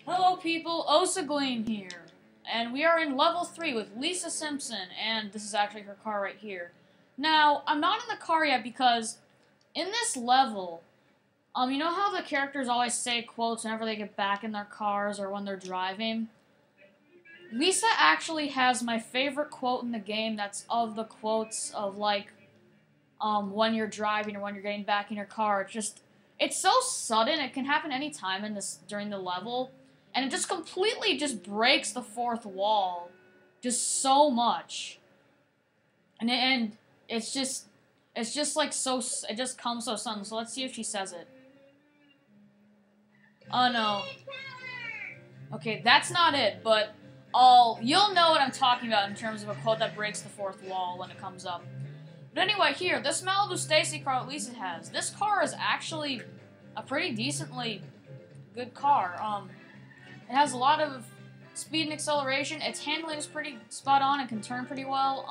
Hello people, Osagleam here, and we are in level 3 with Lisa Simpson, and this is actually her car right here. Now, I'm not in the car yet because in this level, you know how the characters always say quotes whenever they get back in their cars or when they're driving? Lisa actually has my favorite quote in the game that's of the quotes of, like, when you're driving or when you're getting back in your car. It's so sudden, it can happen any time during the level. And it just completely breaks the fourth wall, just so much, and it's just like so. It just comes so sudden. So let's see if she says it. Oh no. Okay, that's not it. But you'll know what I'm talking about in terms of a quote that breaks the fourth wall when it comes up. But anyway, here, this Malibu Stacy car that Lisa has. This car is actually a pretty decently good car. It has a lot of speed and acceleration. Its handling is pretty spot on and can turn pretty well.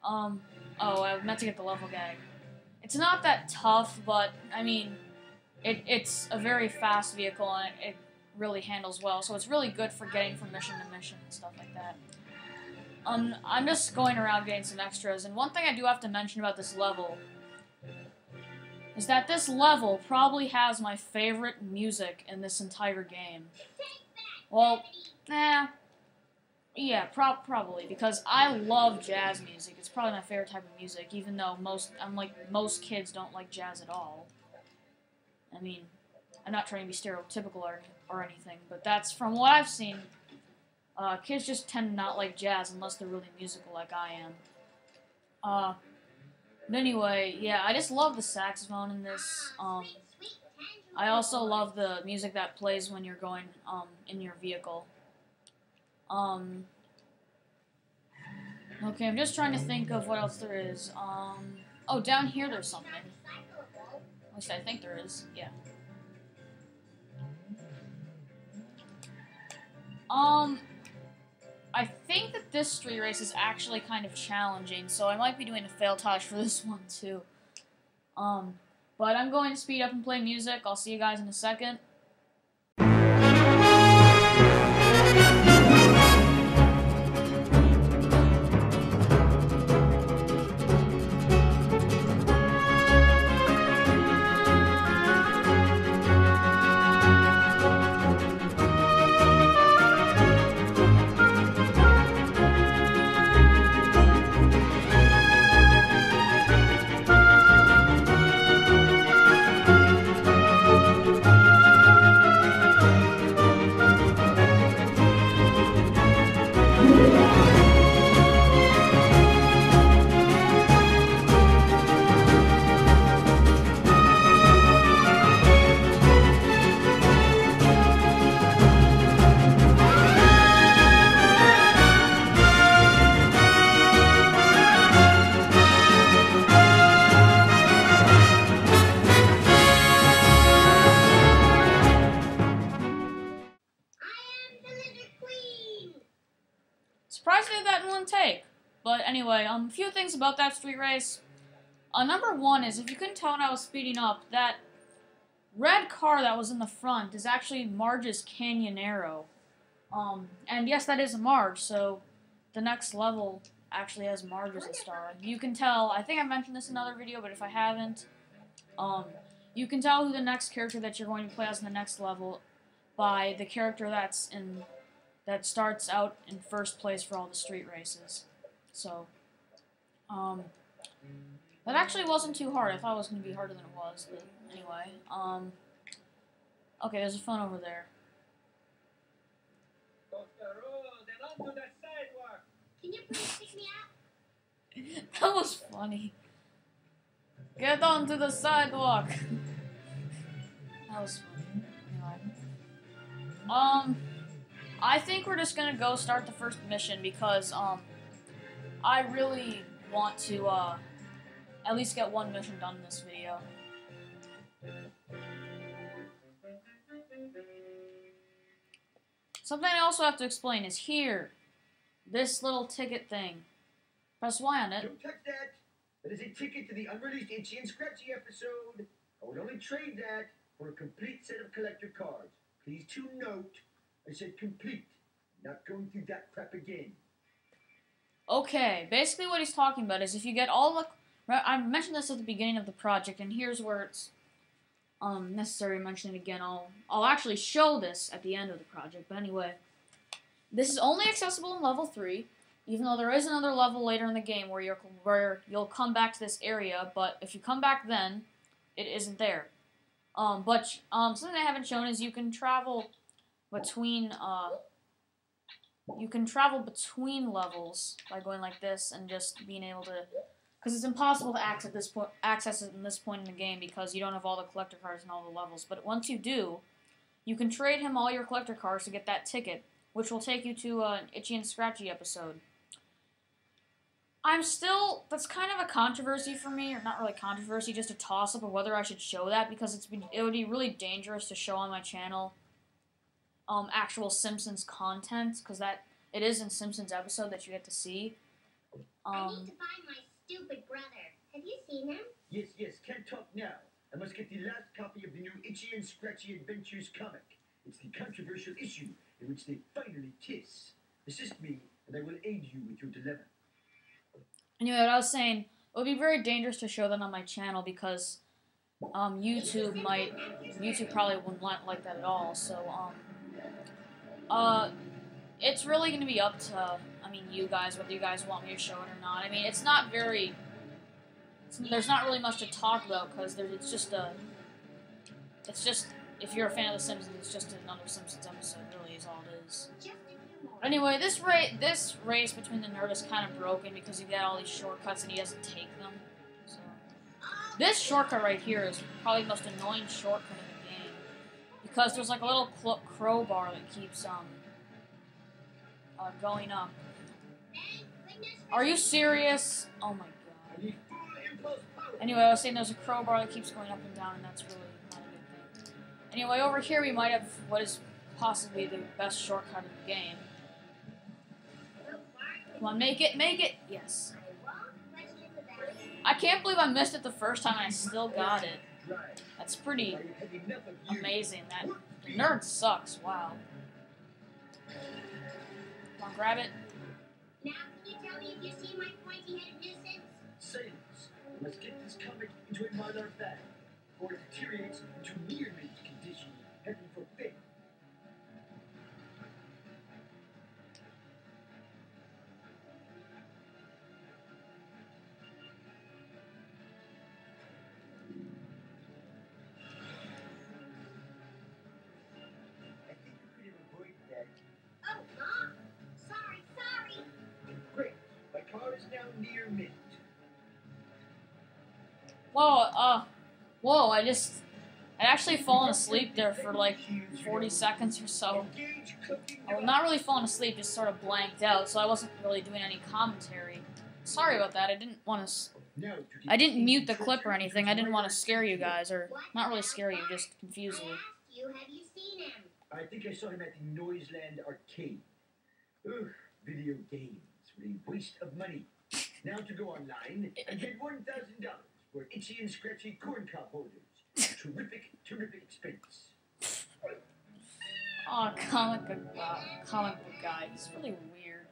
Oh, I meant to get the level gag. It's not that tough, but, I mean, it's a very fast vehicle and it really handles well, so it's really good for getting from mission to mission and stuff like that. I'm just going around getting some extras, and one thing I do have to mention about this level is that this level probably has my favorite music in this entire game. Well, yeah, probably, because I love jazz music. It's probably my favorite type of music, even though most kids don't like jazz at all. I mean, I'm not trying to be stereotypical or anything, but that's from what I've seen. Kids just tend to not like jazz unless they're really musical like I am. But anyway, yeah, I just love the saxophone in this. I also love the music that plays when you're going, in your vehicle. Okay, I'm just trying to think of what else there is. Oh, down here there's something. At least I think there is, yeah. I think that this street race is actually kind of challenging, so I might be doing a fail touch for this one too. But I'm going to speed up and play music. I'll see you guys in a second. Surprised they did that in one take. But anyway, a few things about that street race. Number one is, if you couldn't tell when I was speeding up, that red car that was in the front is actually Marge's Canyonero. And yes, that is a Marge, so the next level actually has Marge as a star. You can tell, I think I mentioned this in another video, but if I haven't, you can tell who the next character that you're going to play as in the next level by the character that starts out in first place for all the street races. So, that actually wasn't too hard. I thought it was going to be harder than it was, but anyway. Okay, there's a phone over there. Can you please pick me up? That was funny. Get onto the sidewalk. That was funny. Anyway. I think we're just gonna go start the first mission because, I really want to, at least get one mission done in this video. Something I also have to explain is here. This little ticket thing. Press Y on it. Don't touch that. That is a ticket to the unreleased Itchy and Scratchy episode. I would only trade that for a complete set of collector cards. Please to note, I said complete. Not going through that crap again. Okay, basically what he's talking about is if you get all the... I mentioned this at the beginning of the project, and here's where it's necessary to mention it again. I'll actually show this at the end of the project, but anyway. This is only accessible in level 3, even though there is another level later in the game where you'll come back to this area, but if you come back then, it isn't there. But something I haven't shown is you can travel between levels by going like this and just being able to, because it's impossible to access it in this point in the game because you don't have all the collector cards in all the levels. But once you do, you can trade him all your collector cards to get that ticket, which will take you to an Itchy and Scratchy episode. That's kind of a controversy for me, or not really controversy, just a toss-up of whether I should show that, because it would be really dangerous to show on my channel actual Simpsons content, because it is in Simpsons episode that you get to see. I need to find my stupid brother. Have you seen him? Yes, can't talk now. I must get the last copy of the new Itchy and Scratchy Adventures comic. It's the controversial issue in which they finally kiss. Assist me, and I will aid you with your dilemma. Anyway, what I was saying, it would be very dangerous to show that on my channel because YouTube probably wouldn't like that at all. So it's really going to be up to you guys whether you guys want me to show it or not. I mean, there's not really much to talk about because it's just if you're a fan of The Simpsons, it's just another Simpsons episode. Really, is all it is. Anyway, this race between the nerd is kind of broken because you get all these shortcuts and he doesn't take them. So this shortcut right here is probably the most annoying shortcut in the game because there's like a little crowbar that keeps going up. Are you serious? Oh my god. Anyway, I was saying there's a crowbar that keeps going up and down, and that's really not a good thing. Anyway, over here we might have what is possibly the best shortcut in the game. Come on, make it! Yes. I can't believe I missed it the first time and I still got it. That's pretty amazing. The nerd sucks, wow. Come on, grab it. Now, can you tell me if you see my pointy-headed nuisance? Silence. Let's get this comic into a modern bag, or it deteriorates into near-mint condition. Heaven forbid. I think you could have avoided that. Oh, Mom! Sorry! Great. My car is now near mint. Whoa, I'd actually fallen asleep there for like 40 seconds or so. I was not really falling asleep, just sort of blanked out, so I wasn't really doing any commentary. Sorry about that, I didn't mute the clip or anything, I didn't want to scare you guys, or not really scare you, just confuse you. I asked you, have you seen him? I think I saw him at the Noiseland arcade. Ugh, video games. What a waste of money. Now to go online and get $1,000 for Itchy and Scratchy corn cob holders. Terrific expense. Oh, comic book guy. He's really weird.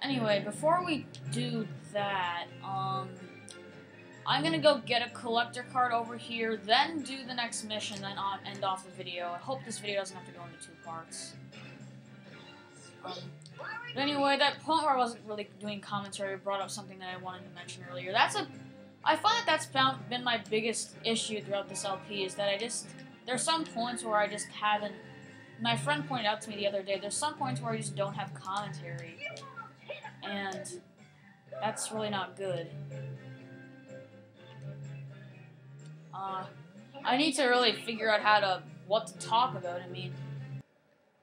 Anyway, before we do that, I'm gonna go get a collector card over here, then do the next mission, then end off the video. I hope this video doesn't have to go into 2 parts. But anyway, that point where I wasn't really doing commentary brought up something that I wanted to mention earlier. I find that's been my biggest issue throughout this LP, is that there's some points where I just haven't, my friend pointed out to me the other day, there's some points where I just don't have commentary, and that's really not good. I need to really figure out what to talk about. I mean,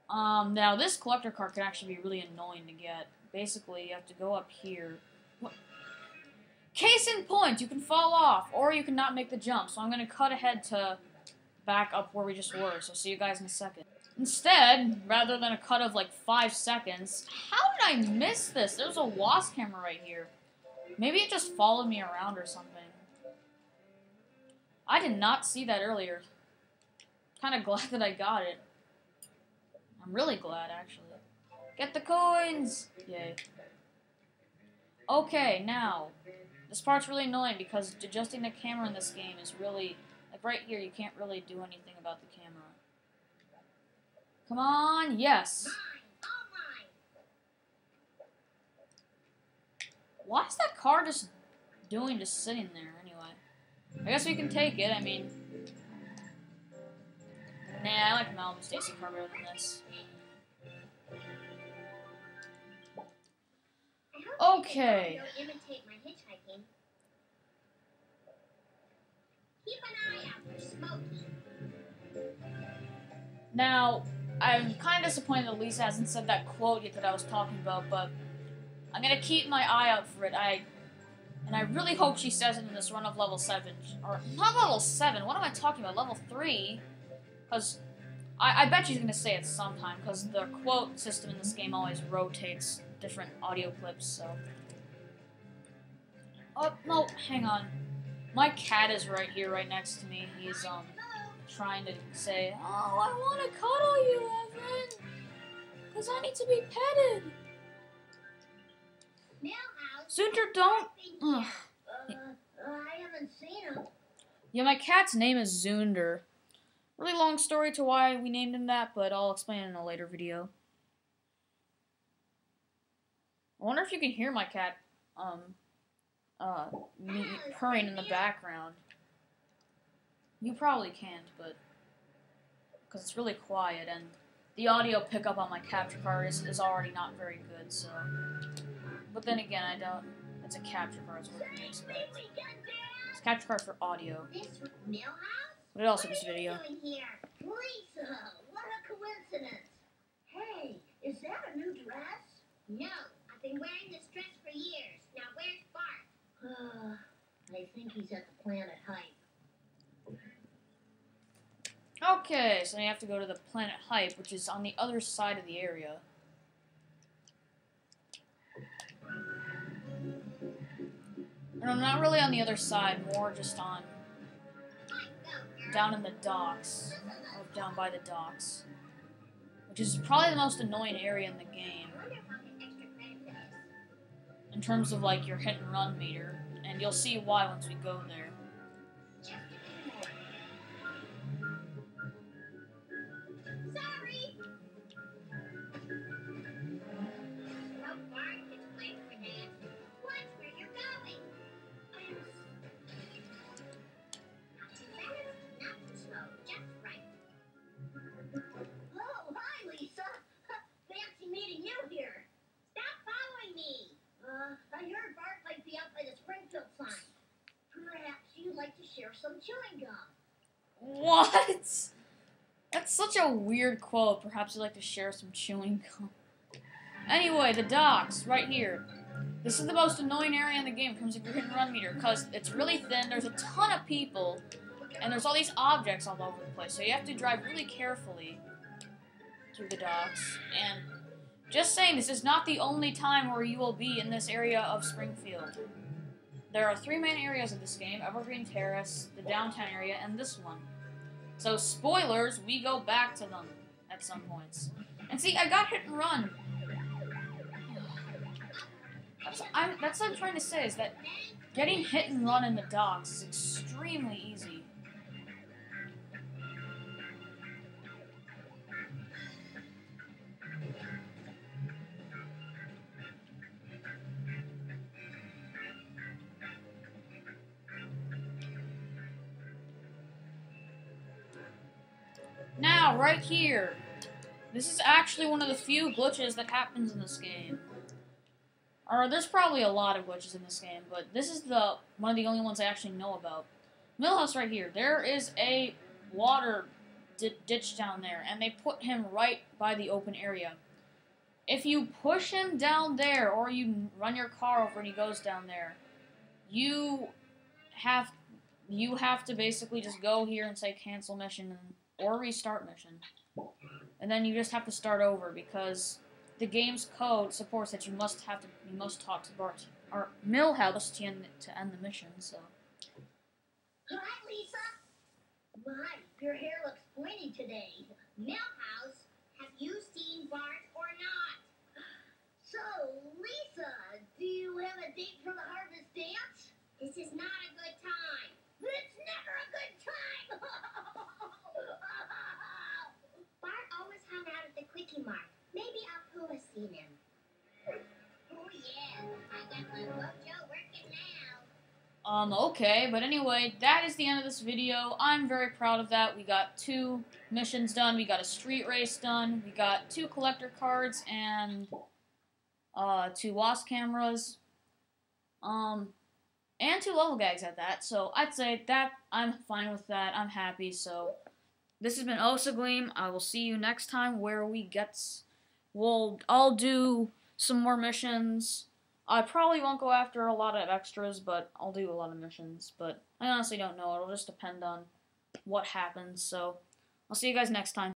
now this collector card can actually be really annoying to get. Basically, you have to go up here. What? Case in point, you can fall off, or you can not make the jump. So I'm going to cut ahead to back up where we just were. So see you guys in a second. Instead, rather than a cut of like 5 seconds, how did I miss this? There's a wasp camera right here. Maybe it just followed me around or something. I did not see that earlier. kind of glad that I got it. I'm really glad, actually. Get the coins! Yay. Okay, now, this part's really annoying because adjusting the camera in this game is really, like right here, you can't really do anything about the camera. Come on, yes! Why is that car just sitting there, anyway? I guess we can take it, I mean... Nah, I like Malibu Stacy car better than this. Okay. Imitate my hitchhiking. Keep an eye out for Smokey. Now, I'm kind of disappointed that Lisa hasn't said that quote yet that I was talking about, but I'm gonna keep my eye out for it. And I really hope she says it in this run of level 7. Or, not level 7, what am I talking about? Level 3? Because I bet she's gonna say it sometime, because the quote system in this game always rotates different audio clips, so... Oh, no, hang on. My cat is right here, right next to me. He's, trying to say, "Oh, I want to cuddle you, Evan, because I need to be petted." Zoonder, don't... Ugh. I haven't seen him. Yeah, my cat's name is Zoonder. Really long story to why we named him that, but I'll explain it in a later video. I wonder if you can hear my cat, purring in the background. You probably can't, but... because it's really quiet, and the audio pickup on my capture card is already not very good, so... But then again, I don't... It's a capture card, so what can you expect? It's a capture card for audio. But it also is video. Lisa, what a coincidence. Hey, is that a new dress? No, I've been wearing this dress for years. Now where's Bart? I think he's at the Planet Hype. Okay, so you have to go to the Planet Hype, which is on the other side of the area. And I'm not really on the other side, more just on... down in the docks. Or down by the docks. Which is probably the most annoying area in the game. In terms of, like, your hit and run meter. And you'll see why once we go there. Sorry. Well, Bart, it's late for that. Watch where you're going. Not too fast, not too slow, just right. Oh, hi, Lisa. Fancy meeting you here. Stop following me. I heard Bart might be out by the Springfield sign. Perhaps you'd like to share some chewing gum. What? That's such a weird quote. Perhaps you'd like to share some chewing gum. Anyway, the docks, right here. This is the most annoying area in the game in terms of your hit and run meter, because it's really thin, there's a ton of people, and there's all these objects all over the place, so you have to drive really carefully through the docks. And just saying, this is not the only time where you will be in this area of Springfield. There are 3 main areas of this game: Evergreen Terrace, the downtown area, and this one. So, spoilers, we go back to them at some points. And see, I got hit and run. That's what I'm trying to say, is that getting hit and run in the docks is extremely easy. Now, right here, this is actually one of the few glitches that happens in this game. Or, there's probably a lot of glitches in this game, but this is one of the only ones I actually know about. Millhouse right here, there is a water ditch down there, and they put him right by the open area. If you push him down there, or you run your car over and he goes down there, you have to basically just go here and say cancel mission, or restart mission. And then you just have to start over, because the game's code supports that you must talk to Bart or Millhouse to end the mission. So. Hi, Lisa. My, your hair looks disappointing today. Millhouse, have you seen Bart or not? So, Lisa, do you have a date for the harvest dance? This is not a good time. It's never a good time! Bart always hung out at the Quickie Mart. Maybe Apu has seen him. Oh yeah, I got my mojo working now. Okay, but anyway, that is the end of this video. I'm very proud of that. We got 2 missions done, we got a street race done, we got 2 collector cards, and 2 Wasp cameras, and 2 level gags at that. So I'd say that I'm fine with that. I'm happy. So this has been Osagleam. I will see you next time where I'll do some more missions. I probably won't go after a lot of extras, but I'll do a lot of missions. But I honestly don't know. It'll just depend on what happens. So I'll see you guys next time.